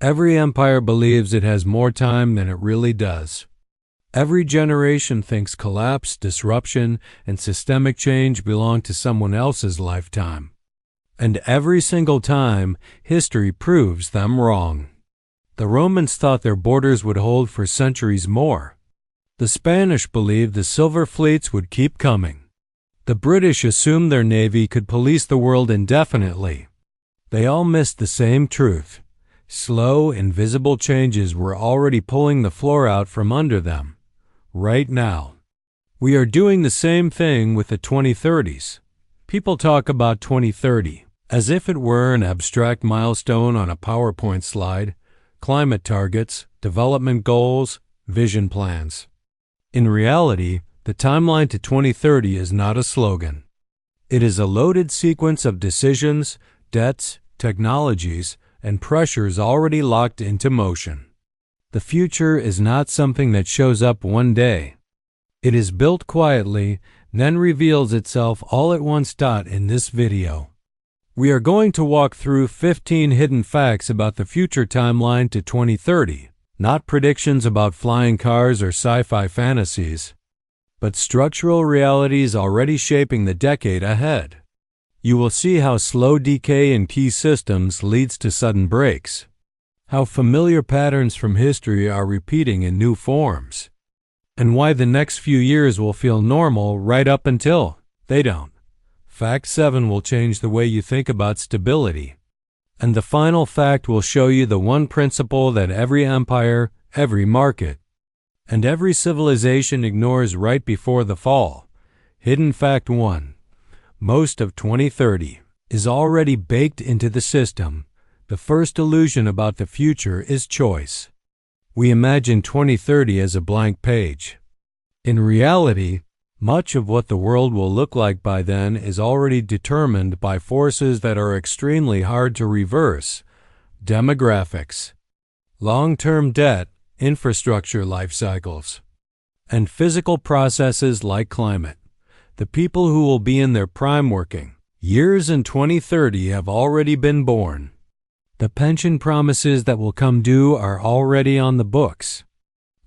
Every empire believes it has more time than it really does. Every generation thinks collapse, disruption, and systemic change belong to someone else's lifetime. And every single time, history proves them wrong. The Romans thought their borders would hold for centuries more. The Spanish believed the silver fleets would keep coming. The British assumed their navy could police the world indefinitely. They all missed the same truth. Slow, invisible changes were already pulling the floor out from under them. Right now. We are doing the same thing with the 2030s. People talk about 2030 as if it were an abstract milestone on a PowerPoint slide, climate targets, development goals, vision plans. In reality, the timeline to 2030 is not a slogan. It is a loaded sequence of decisions, debts, technologies, and pressures already locked into motion. The future is not something that shows up one day. It is built quietly, then reveals itself all at once. In this video, we are going to walk through 15 hidden facts about the future timeline to 2030, not predictions about flying cars or sci-fi fantasies, but structural realities already shaping the decade ahead. You will see how slow decay in key systems leads to sudden breaks, how familiar patterns from history are repeating in new forms, and why the next few years will feel normal right up until they don't. Fact 7 will change the way you think about stability. And the final fact will show you the one principle that every empire, every market, and every civilization ignores right before the fall. Hidden fact 1. Most of 2030 is already baked into the system. The first illusion about the future is choice. We imagine 2030 as a blank page. In reality, much of what the world will look like by then is already determined by forces that are extremely hard to reverse: demographics, long-term debt, infrastructure life cycles, and physical processes like climate. The people who will be in their prime working years in 2030 have already been born. The pension promises that will come due are already on the books.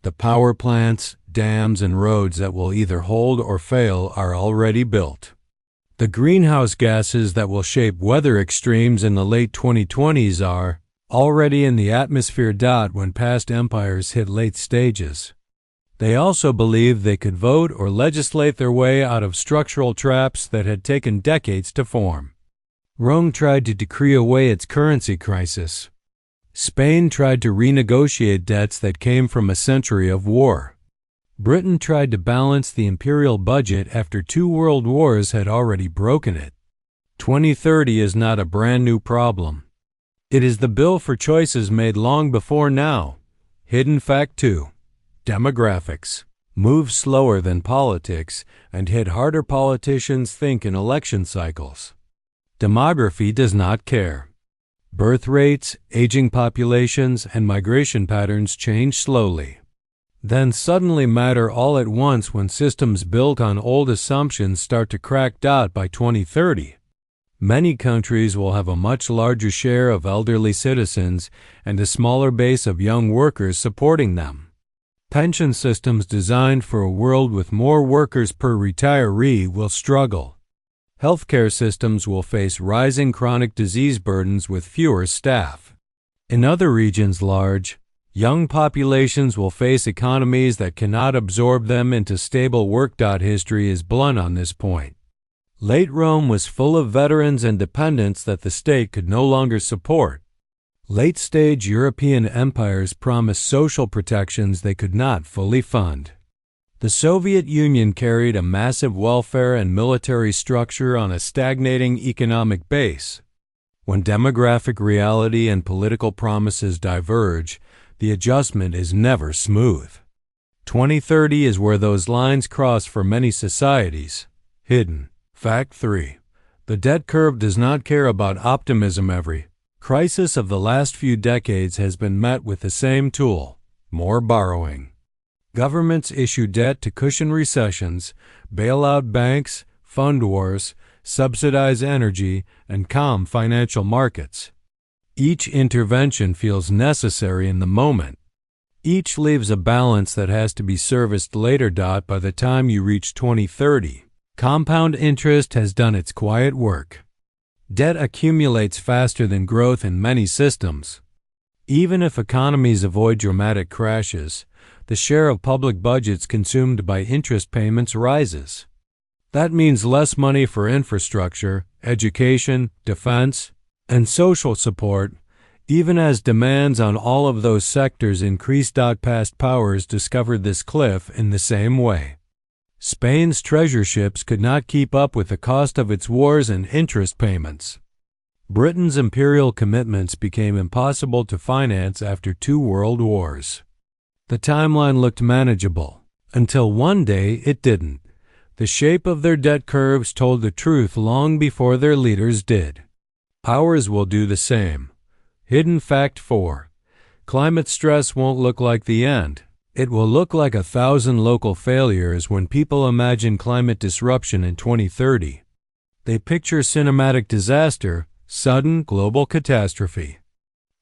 The power plants, dams, and roads that will either hold or fail are already built. The greenhouse gases that will shape weather extremes in the late 2020s are already in the atmosphere. When past empires hit late stages, they also believed they could vote or legislate their way out of structural traps that had taken decades to form. Rome tried to decree away its currency crisis. Spain tried to renegotiate debts that came from a century of war. Britain tried to balance the imperial budget after 2 world wars had already broken it. 2030 is not a brand new problem. It is the bill for choices made long before now. Hidden fact 2. Demographics move slower than politics and hit harder. Politicians think in election cycles. Demography does not care. Birth rates, aging populations, and migration patterns change slowly, then suddenly matter all at once when systems built on old assumptions start to crack. By 2030, many countries will have a much larger share of elderly citizens and a smaller base of young workers supporting them. Pension systems designed for a world with more workers per retiree will struggle. Healthcare systems will face rising chronic disease burdens with fewer staff. In other regions, large, young populations will face economies that cannot absorb them into stable work. History is blunt on this point. Late Rome was full of veterans and dependents that the state could no longer support. Late-stage European empires promised social protections they could not fully fund. The Soviet Union carried a massive welfare and military structure on a stagnating economic base. When demographic reality and political promises diverge, the adjustment is never smooth. 2030 is where those lines cross for many societies. Hidden fact 3. The debt curve does not care about optimism. Every crisis of the last few decades has been met with the same tool: more borrowing. Governments issue debt to cushion recessions, bail out banks, fund wars, subsidize energy, and calm financial markets. Each intervention feels necessary in the moment. Each leaves a balance that has to be serviced later. By the time you reach 2030, compound interest has done its quiet work. Debt accumulates faster than growth in many systems. Even if economies avoid dramatic crashes, the share of public budgets consumed by interest payments rises. That means less money for infrastructure, education, defense, and social support, even as demands on all of those sectors increase. Past powers discovered this cliff in the same way. Spain's treasure ships could not keep up with the cost of its wars and interest payments. Britain's imperial commitments became impossible to finance after 2 world wars. The timeline looked manageable, until one day it didn't. The shape of their debt curves told the truth long before their leaders did. Ours will do the same. Hidden fact 4. Climate stress won't look like the end. It will look like 1,000 local failures when people imagine climate disruption in 2030. They picture cinematic disaster, sudden global catastrophe.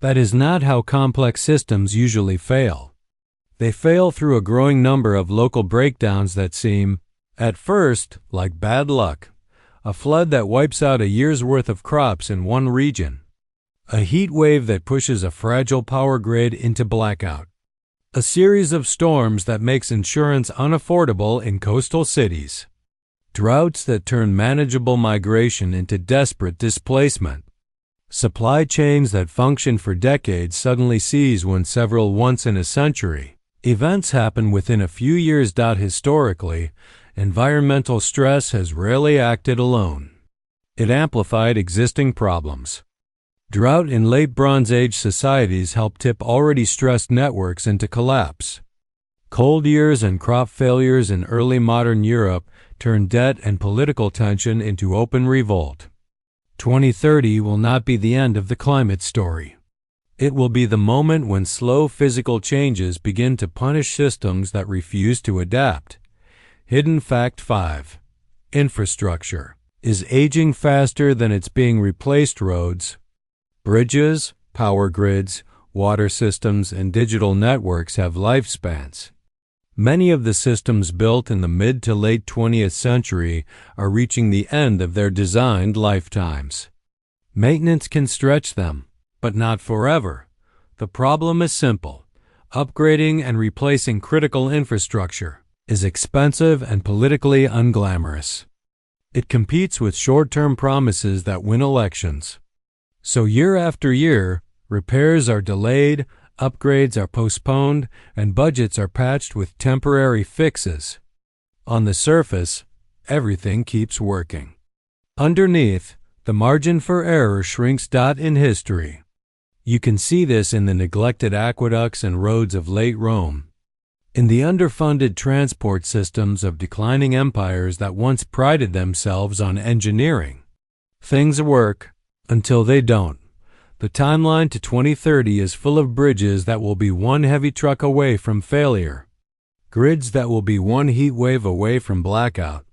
That is not how complex systems usually fail. They fail through a growing number of local breakdowns that seem, at first, like bad luck. A flood that wipes out a year's worth of crops in one region. A heat wave that pushes a fragile power grid into blackout. A series of storms that makes insurance unaffordable in coastal cities. Droughts that turn manageable migration into desperate displacement. Supply chains that function for decades suddenly seize when several once-in-a-century events happen within a few years. Historically, environmental stress has rarely acted alone. It amplified existing problems. Drought in late Bronze Age societies helped tip already stressed networks into collapse. Cold years and crop failures in early modern Europe turned debt and political tension into open revolt. 2030 will not be the end of the climate story. It will be the moment when slow physical changes begin to punish systems that refuse to adapt. Hidden fact 5. Infrastructure is aging faster than it's being replaced. Roads, bridges, power grids, water systems, and digital networks have lifespans. Many of the systems built in the mid to late 20th century are reaching the end of their designed lifetimes. Maintenance can stretch them, but not forever. The problem is simple. Upgrading and replacing critical infrastructure is expensive and politically unglamorous. It competes with short-term promises that win elections. So year after year, repairs are delayed, upgrades are postponed, and budgets are patched with temporary fixes. On the surface, everything keeps working. Underneath, the margin for error shrinks. In history, you can see this in the neglected aqueducts and roads of late Rome, in the underfunded transport systems of declining empires that once prided themselves on engineering. Things work until they don't. The timeline to 2030 is full of bridges that will be one heavy truck away from failure, grids that will be one heat wave away from blackout,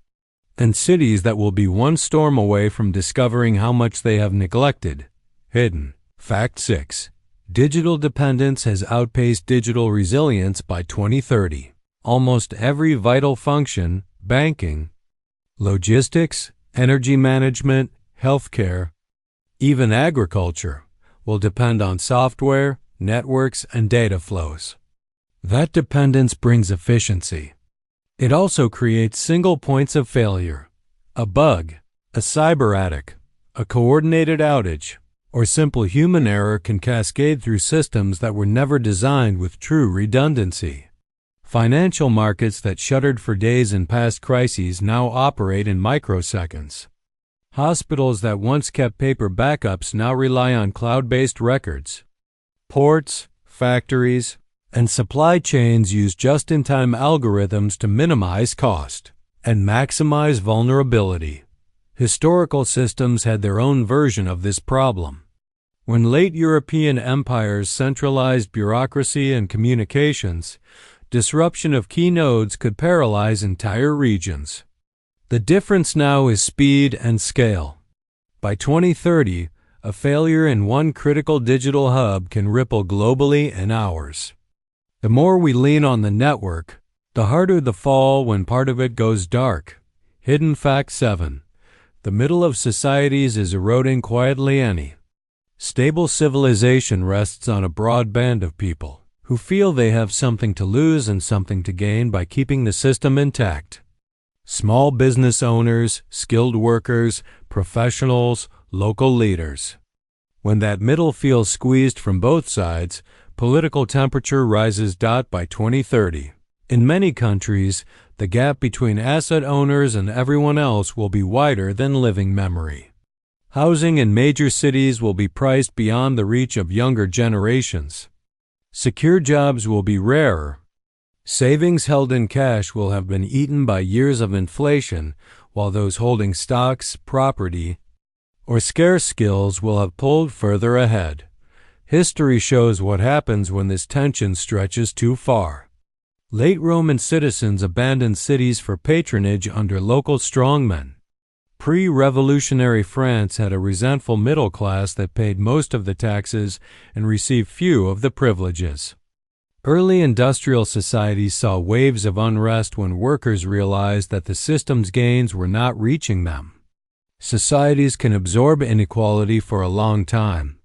and cities that will be one storm away from discovering how much they have neglected. Hidden fact 6. Digital dependence has outpaced digital resilience by 2030. Almost every vital function, banking, logistics, energy management, healthcare, even agriculture, will depend on software, networks, and data flows. That dependence brings efficiency. It also creates single points of failure. A bug, a cyber attack, a coordinated outage, or simple human error can cascade through systems that were never designed with true redundancy. Financial markets that shuttered for days in past crises now operate in microseconds. Hospitals that once kept paper backups now rely on cloud-based records. Ports, factories, and supply chains use just-in-time algorithms to minimize cost and maximize vulnerability. Historical systems had their own version of this problem. When late European empires centralized bureaucracy and communications, disruption of key nodes could paralyze entire regions. The difference now is speed and scale. By 2030, A failure in one critical digital hub can ripple globally in hours. The more we lean on the network, the harder the fall when part of it goes dark. Hidden fact 7. The middle of societies is eroding quietly. Any stable civilization rests on a broad band of people who feel they have something to lose and something to gain by keeping the system intact. Small business owners, skilled workers, professionals, local leaders. When that middle feels squeezed from both sides, political temperature rises. By 2030, in many countries, the gap between asset owners and everyone else will be wider than living memory. Housing in major cities will be priced beyond the reach of younger generations. Secure jobs will be rarer. Savings held in cash will have been eaten by years of inflation, while those holding stocks, property, or scarce skills will have pulled further ahead. History shows what happens when this tension stretches too far. Late Roman citizens abandoned cities for patronage under local strongmen. Pre-revolutionary France had a resentful middle class that paid most of the taxes and received few of the privileges. Early industrial societies saw waves of unrest when workers realized that the system's gains were not reaching them. Societies can absorb inequality for a long time.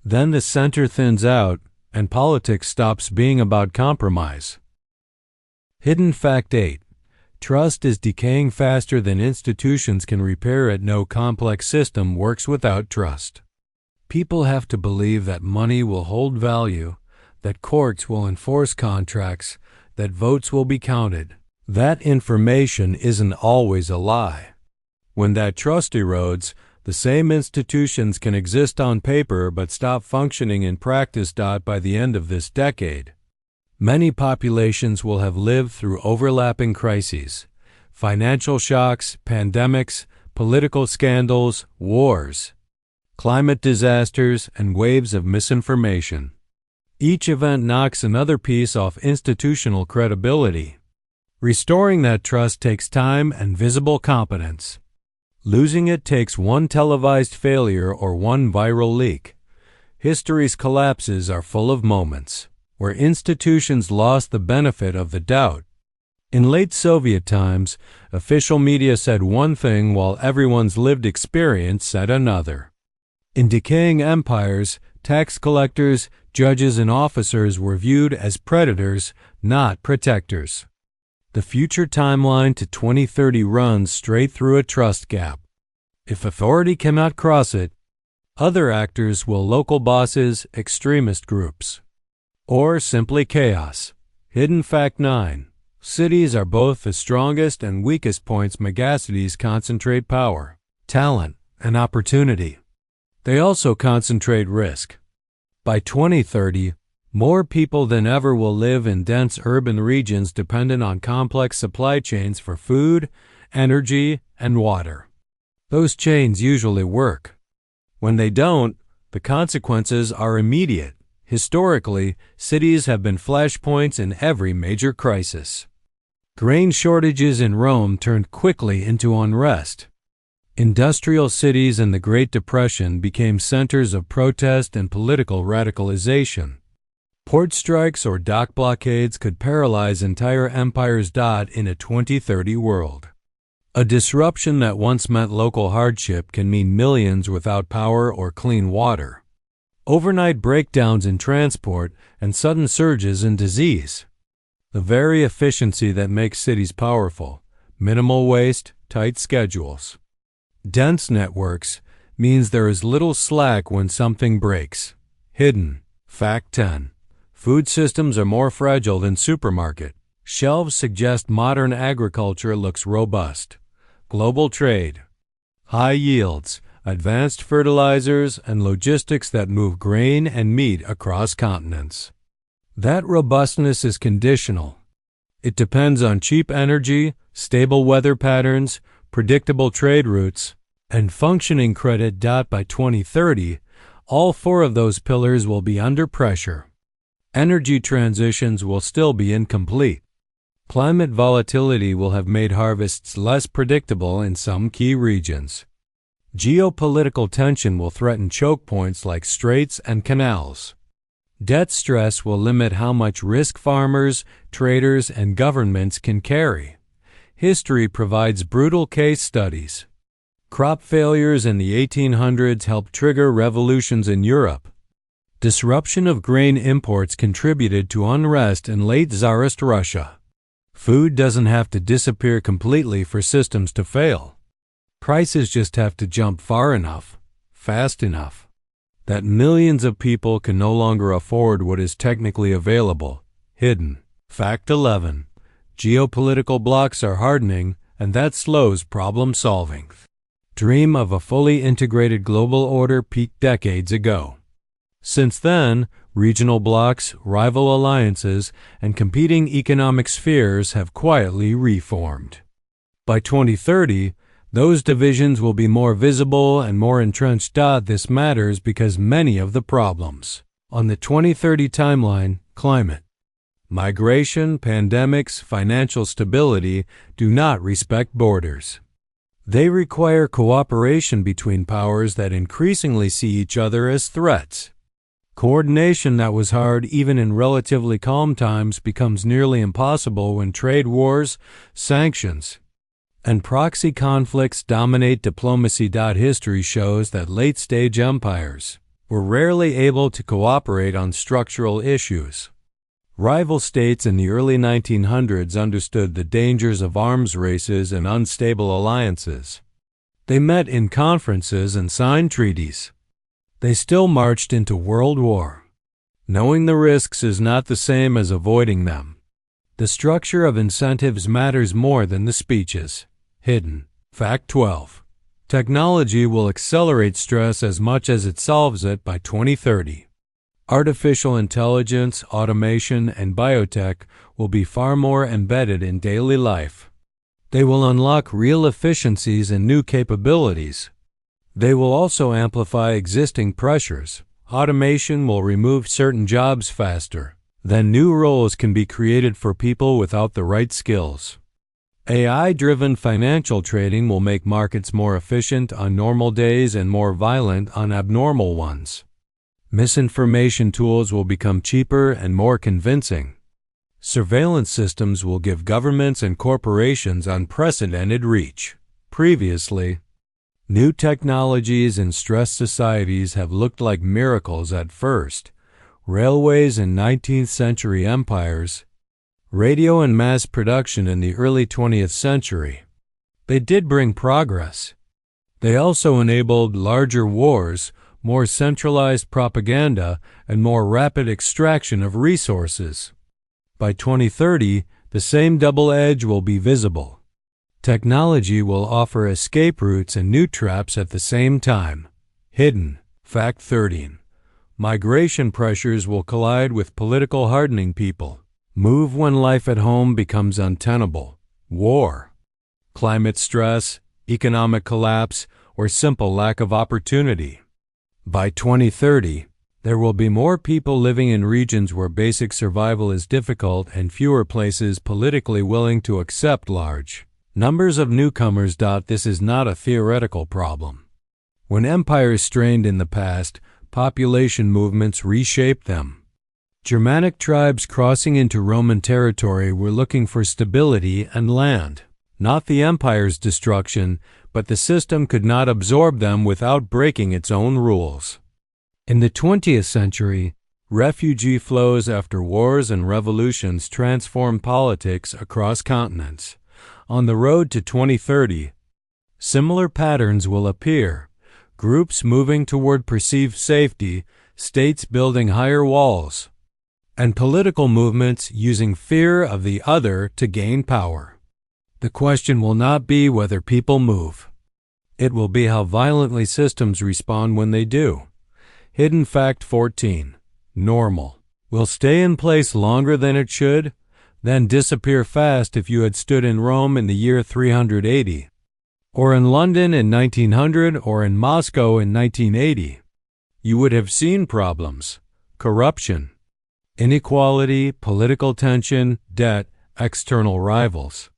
Then the center thins out, and politics stops being about compromise. Hidden fact 8. Trust is decaying faster than institutions can repair it. No complex system works without trust. People have to believe that money will hold value, that courts will enforce contracts, that votes will be counted. That information isn't always a lie. When that trust erodes, the same institutions can exist on paper but stop functioning in practice. By the end of this decade, many populations will have lived through overlapping crises: financial shocks, pandemics, political scandals, wars, climate disasters, and waves of misinformation. Each event knocks another piece off institutional credibility. Restoring that trust takes time and visible competence. Losing it takes one televised failure or one viral leak. History's collapses are full of moments where institutions lost the benefit of the doubt. In late Soviet times, official media said one thing while everyone's lived experience said another. In decaying empires, tax collectors, judges, and officers were viewed as predators, not protectors. The future timeline to 2030 runs straight through a trust gap. If authority cannot cross it, other actors will: local bosses, extremist groups, or simply chaos. Hidden fact 9. Cities are both the strongest and weakest points. Megacities concentrate power, talent, and opportunity. They also concentrate risk. By 2030, more people than ever will live in dense urban regions dependent on complex supply chains for food, energy, and water. Those chains usually work. When they don't, the consequences are immediate. Historically, cities have been flashpoints in every major crisis. Grain shortages in Rome turned quickly into unrest. Industrial cities in the Great Depression became centers of protest and political radicalization. Port strikes or dock blockades could paralyze entire empires. In a 2030 world, a disruption that once meant local hardship can mean millions without power or clean water. Overnight breakdowns in transport and sudden surges in disease. The very efficiency that makes cities powerful: minimal waste, tight schedules, dense networks, means there is little slack when something breaks. Hidden fact 10. Food systems are more fragile than supermarket shelves suggest. Modern agriculture looks robust. Global trade, high yields, advanced fertilizers, and logistics that move grain and meat across continents. That robustness is conditional. It depends on cheap energy, stable weather patterns, predictable trade routes, and functioning credit. By 2030, all four of those pillars will be under pressure. Energy transitions will still be incomplete. Climate volatility will have made harvests less predictable in some key regions. Geopolitical tension will threaten choke points like straits and canals. Debt stress will limit how much risk farmers, traders, and governments can carry. History provides brutal case studies. Crop failures in the 1800s helped trigger revolutions in Europe. Disruption of grain imports contributed to unrest in late Tsarist Russia. Food doesn't have to disappear completely for systems to fail. Prices just have to jump far enough, fast enough, that millions of people can no longer afford what is technically available, hidden. Fact 11. Geopolitical blocks are hardening, and that slows problem solving. Dream of a fully integrated global order peaked decades ago. Since then, regional blocs, rival alliances, and competing economic spheres have quietly reformed. By 2030, those divisions will be more visible and more entrenched. This matters because many of the problems on the 2030 timeline, climate, migration, pandemics, financial stability, do not respect borders. They require cooperation between powers that increasingly see each other as threats. Coordination that was hard even in relatively calm times becomes nearly impossible when trade wars, sanctions, and proxy conflicts dominate diplomacy. History shows that late-stage empires were rarely able to cooperate on structural issues. Rival states in the early 1900s understood the dangers of arms races and unstable alliances. They met in conferences and signed treaties. They still marched into World War. Knowing the risks is not the same as avoiding them. The structure of incentives matters more than the speeches. Hidden. Fact 12. Technology will accelerate stress as much as it solves it by 2030. Artificial intelligence, automation, and biotech will be far more embedded in daily life. They will unlock real efficiencies and new capabilities. They will also amplify existing pressures. Automation will remove certain jobs faster. Then new roles can be created for people without the right skills. AI-driven financial trading will make markets more efficient on normal days and more violent on abnormal ones. Misinformation tools will become cheaper and more convincing. Surveillance systems will give governments and corporations unprecedented reach. Previously, new technologies in stressed societies have looked like miracles at first. Railways in 19th century empires, radio and mass production in the early 20th century. They did bring progress. They also enabled larger wars, more centralized propaganda, and more rapid extraction of resources. By 2030, the same double edge will be visible. Technology will offer escape routes and new traps at the same time. Hidden. Fact 13. Migration pressures will collide with political hardening. People move when life at home becomes untenable. War, climate stress, economic collapse, or simple lack of opportunity. By 2030, there will be more people living in regions where basic survival is difficult and fewer places politically willing to accept large numbers of newcomers. This is not a theoretical problem. When empires strained in the past, population movements reshaped them. Germanic tribes crossing into Roman territory were looking for stability and land, not the empire's destruction, but the system could not absorb them without breaking its own rules. In the 20th century, refugee flows after wars and revolutions transformed politics across continents. On the road to 2030, similar patterns will appear. Groups moving toward perceived safety, states building higher walls, and political movements using fear of the other to gain power. The question will not be whether people move. It will be how violently systems respond when they do. Hidden fact 14. Normal will stay in place longer than it should, then disappear fast. If you had stood in Rome in the year 380, or in London in 1900, or in Moscow in 1980, you would have seen problems: corruption, inequality, political tension, debt, external rivals.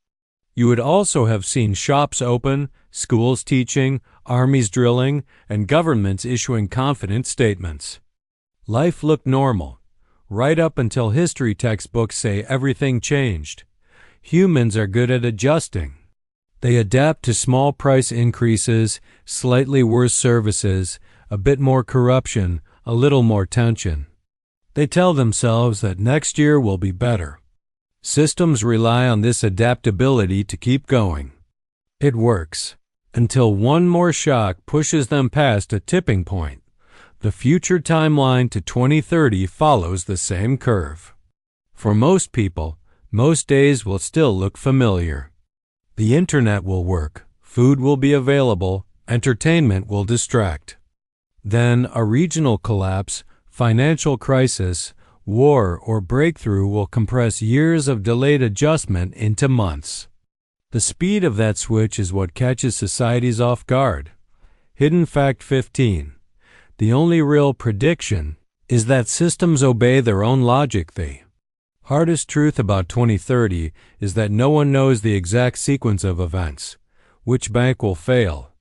You would also have seen shops open, schools teaching, armies drilling, and governments issuing confident statements. Life looked normal, right up until history textbooks say everything changed. Humans are good at adjusting. They adapt to small price increases, slightly worse services, a bit more corruption, a little more tension. They tell themselves that next year will be better. Systems rely on this adaptability to keep going. It works, until one more shock pushes them past a tipping point. The future timeline to 2030 follows the same curve. For most people, most days will still look familiar. The internet will work, food will be available, entertainment will distract. Then a regional collapse, financial crisis, war, or breakthrough will compress years of delayed adjustment into months. The speed of that switch is what catches societies off guard. Hidden fact 15. The only real prediction is that systems obey their own logic. The hardest truth about 2030 is that no one knows the exact sequence of events. Which bank will fail?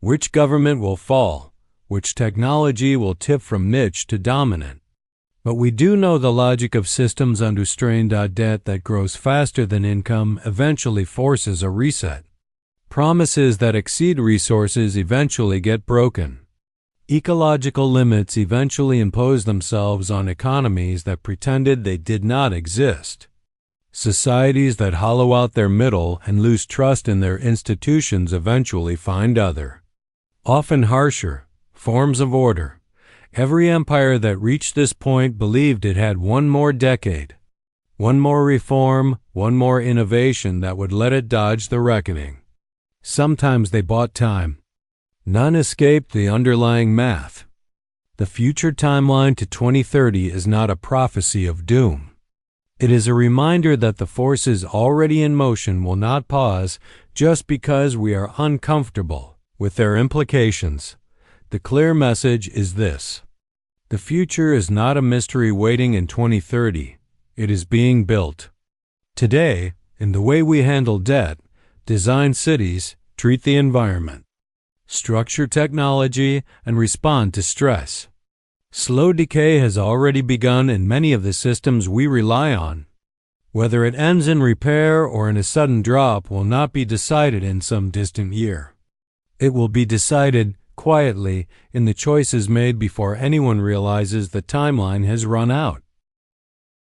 Which government will fall? Which technology will tip from niche to dominant? But we do know the logic of systems under strain. Debt that grows faster than income eventually forces a reset. Promises that exceed resources eventually get broken. Ecological limits eventually impose themselves on economies that pretended they did not exist. Societies that hollow out their middle and lose trust in their institutions eventually find other, often harsher, forms of order. Every empire that reached this point believed it had one more decade, one more reform, one more innovation that would let it dodge the reckoning. Sometimes they bought time. None escaped the underlying math. The future timeline to 2030 is not a prophecy of doom. It is a reminder that the forces already in motion will not pause just because we are uncomfortable with their implications. The clear message is this: the future is not a mystery waiting in 2030. It is being built today in the way we handle debt, design cities, treat the environment, structure technology, and respond to stress. Slow decay has already begun in many of the systems we rely on. Whether it ends in repair or in a sudden drop will not be decided in some distant year. It will be decided quietly in the choices made before anyone realizes the timeline has run out.